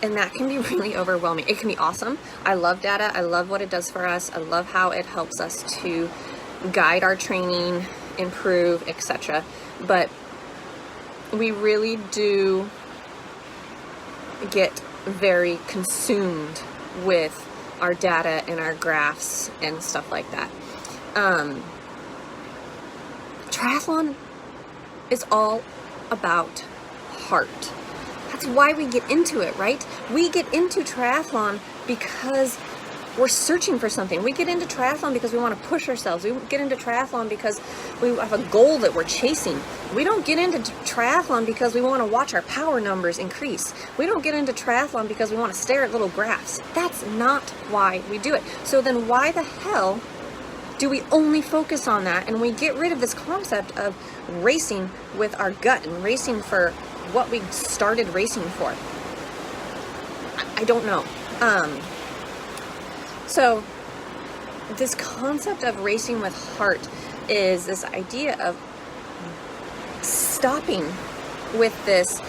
And that can be really overwhelming. It can be awesome. I love data. I love what it does for us. I love how it helps us to guide our training, improve, etc. But we really do get very consumed with our data and our graphs and stuff like that. Triathlon is all about heart. That's why we get into it, right? We get into triathlon because we're searching for something. We get into triathlon because we want to push ourselves. We get into triathlon because we have a goal that we're chasing. We don't get into triathlon because we want to watch our power numbers increase. We don't get into triathlon because we want to stare at little graphs. That's not why we do it. So then why the hell do we only focus on that and we get rid of this concept of racing with our gut and racing for what we started racing for? I don't know. So this concept of racing with heart is this idea of stopping with this,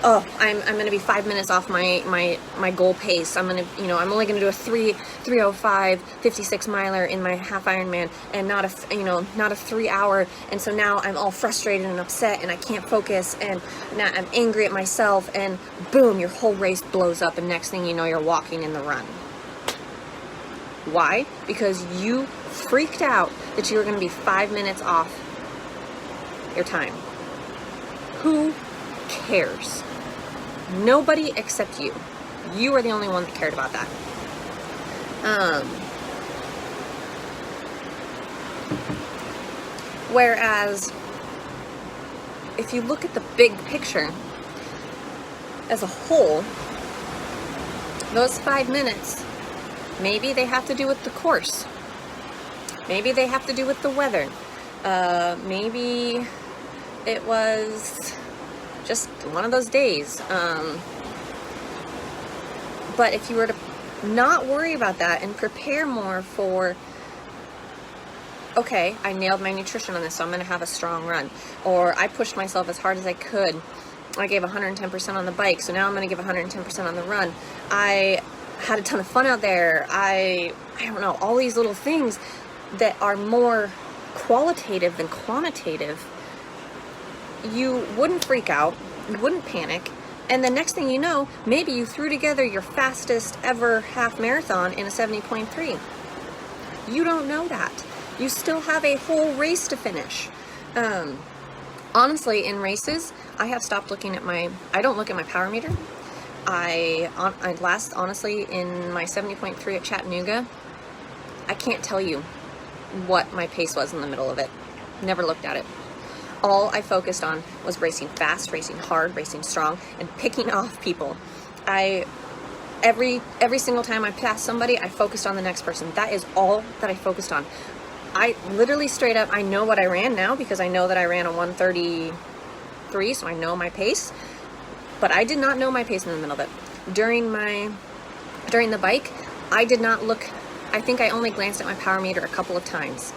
oh, I'm going to be 5 minutes off my goal pace. I'm going to, I'm only going to do a 3:05 56 miler in my half Ironman and not a 3 hour. And so now I'm all frustrated and upset and I can't focus and now I'm angry at myself and boom, your whole race blows up and next thing you know, you're walking in the run. Why? Because you freaked out that you were going to be 5 minutes off your time. Who cares? Nobody except you. You are the only one that cared about that. Whereas, if you look at the big picture as a whole, those 5 minutes, maybe they have to do with the course. Maybe they have to do with the weather. Maybe it was just one of those days. But if you were to not worry about that and prepare more for, okay, I nailed my nutrition on this, so I'm going to have a strong run. Or I pushed myself as hard as I could. I gave 110% on the bike, so now I'm going to give 110% on the run. I had a ton of fun out there. I don't know, all these little things that are more qualitative than quantitative. You wouldn't freak out, you wouldn't panic, and the next thing you know, maybe you threw together your fastest ever half marathon in a 70.3. You don't know that. You still have a whole race to finish. Honestly, in races, I have stopped looking at I don't look at my power meter. Honestly, in my 70.3 at Chattanooga, I can't tell you what my pace was in the middle of it. Never looked at it. All I focused on was racing fast, racing hard, racing strong, and picking off people. Every single time I passed somebody, I focused on the next person. That is all that I focused on. I literally straight up, I know what I ran now because I know that I ran a 1:33, so I know my pace. But I did not know my pace in the middle of it. During the bike, I did not look. I think I only glanced at my power meter a couple of times.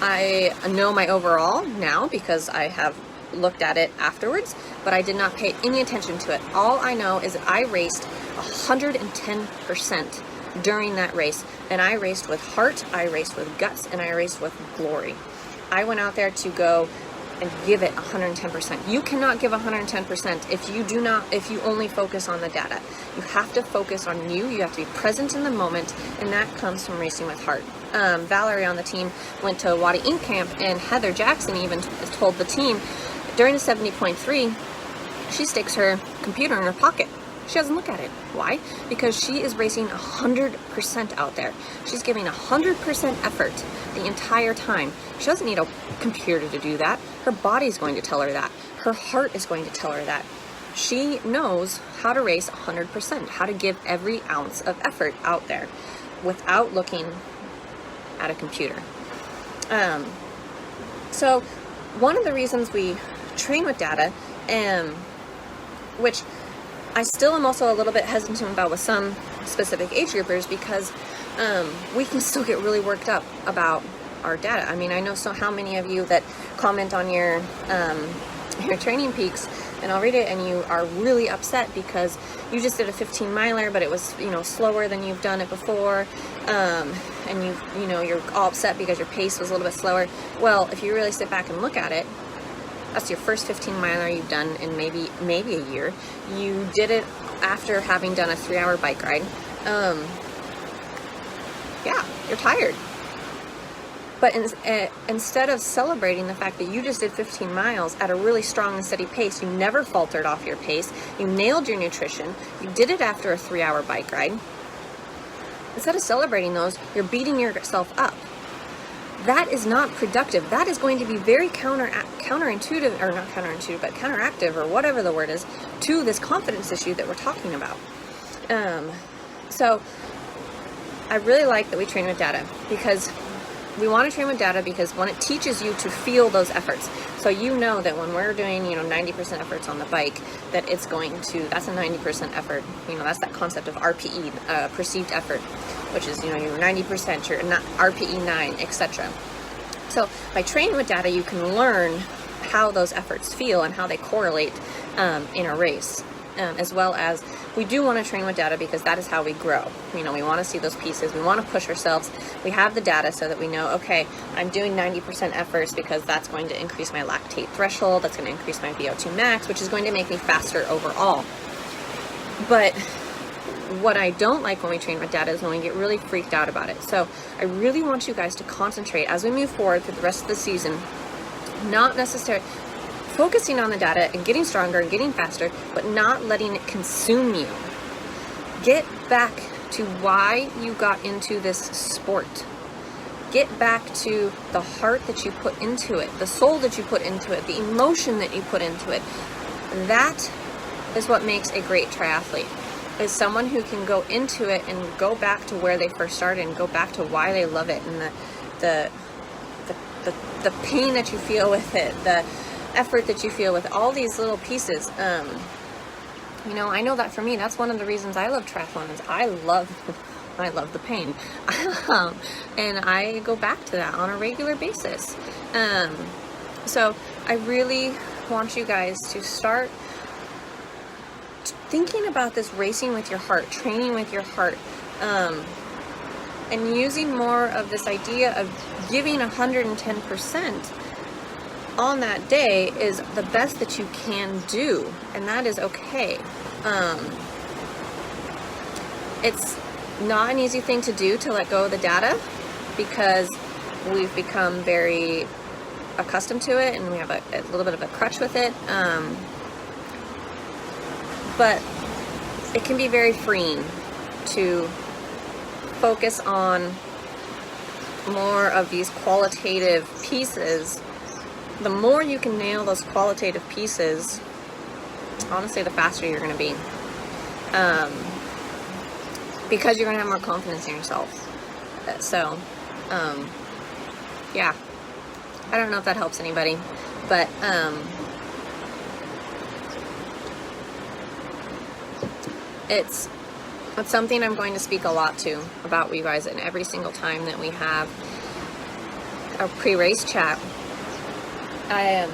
I know my overall now because I have looked at it afterwards, but I did not pay any attention to it. All I know is that I raced 110% during that race, and I raced with heart, I raced with guts, and I raced with glory. I went out there to go and give it 110%. You cannot give 110% if you only focus on the data. You have to focus on you. You have to be present in the moment, and that comes from racing with heart. Valerie on the team went to Wadi Ink Camp, and Heather Jackson even told the team during the 70.3, she sticks her computer in her pocket. She doesn't look at it. Why? Because she is racing 100% out there. She's giving 100% effort the entire time. She doesn't need a computer to do that. Her body's going to tell her that. Her heart is going to tell her that. She knows how to race 100%, how to give every ounce of effort out there without looking at a computer. So one of the reasons we train with data, which I still am also a little bit hesitant about with some specific age groupers, because we can still get really worked up about our data. I mean, I know how many of you that comment on your Training Peaks and I'll read it, and you are really upset because you just did a 15 miler, but it was, slower than you've done it before, and you're all upset because your pace was a little bit slower. Well, if you really sit back and look at it, that's your first 15 miler you've done in maybe a year. You did it after having done a 3-hour bike ride. Yeah, you're tired. But instead of celebrating the fact that you just did 15 miles at a really strong and steady pace, you never faltered off your pace, you nailed your nutrition, you did it after a 3-hour bike ride. Instead of celebrating those, you're beating yourself up. That is not productive. That is going to be very counterintuitive, or not counterintuitive, but counteractive, or whatever the word is, to this confidence issue that we're talking about. So I really like that we train with data, because we want to train with data because when it teaches you to feel those efforts. So that when we're doing, 90% efforts on the bike, that that's a 90% effort. That's that concept of RPE, perceived effort, which is, your 90%, your RPE 9, etc. So by training with data, you can learn how those efforts feel and how they correlate in a race. As well as, we do want to train with data because that is how we grow. We want to see those pieces. We want to push ourselves. We have the data so that we know, okay, I'm doing 90% efforts because that's going to increase my lactate threshold. That's going to increase my VO2 max, which is going to make me faster overall. But what I don't like when we train with data is when we get really freaked out about it. So I really want you guys to concentrate as we move forward through the rest of the season, not necessarily focusing on the data and getting stronger and getting faster, but not letting it consume you. Get back to why you got into this sport. Get back to the heart that you put into it, the soul that you put into it, the emotion that you put into it. That is what makes a great triathlete, is someone who can go into it and go back to where they first started and go back to why they love it, and the pain that you feel with it, the effort that you feel with all these little pieces. I know that for me, that's one of the reasons I love triathlon, is I love the pain. And I go back to that on a regular basis. So I really want you guys to start thinking about this racing with your heart, training with your heart, and using more of this idea of giving 110% on that day is the best that you can do, and that is okay. It's not an easy thing to do, to let go of the data, because we've become very accustomed to it and we have a little bit of a crutch with it. But it can be very freeing to focus on more of these qualitative pieces. The more you can nail those qualitative pieces, honestly, the faster you're going to be. Because you're going to have more confidence in yourself. So, yeah. I don't know if that helps anybody, but it's something I'm going to speak a lot to about you guys, and every single time that we have a pre-race chat. I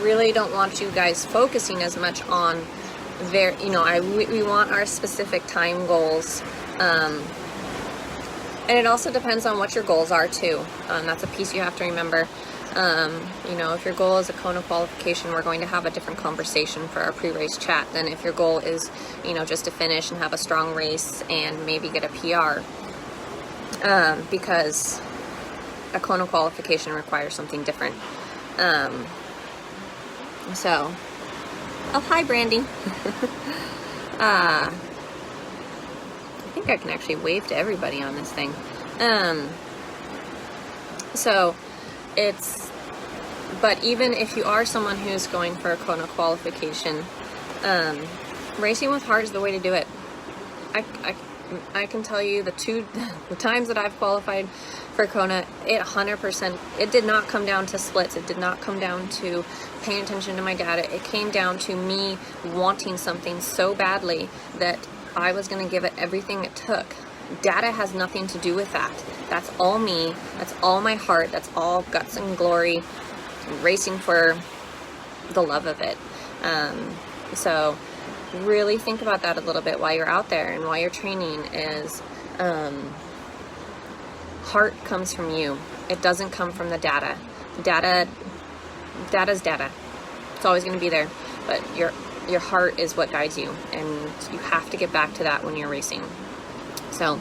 really don't want you guys focusing as much on we want our specific time goals, and it also depends on what your goals are too. That's a piece you have to remember. If your goal is a Kona qualification, we're going to have a different conversation for our pre-race chat than if your goal is, just to finish and have a strong race and maybe get a PR, because a Kona qualification requires something different. Hi, Brandy. I think I can actually wave to everybody on this thing. But even if you are someone who's going for a Kona qualification, racing with heart is the way to do it. I can tell you the times that I've qualified for Kona, it did not come down to splits. It did not come down to paying attention to my data. It came down to me wanting something so badly that I was going to give it everything it took. Data has nothing to do with that. That's all me. That's all my heart. That's all guts and glory. I'm racing for the love of it. So really think about that a little bit while you're out there and while you're training. Is heart comes from you. It doesn't come from the data. Data's data. It's always going to be there, but your heart is what guides you, and you have to get back to that when you're racing. So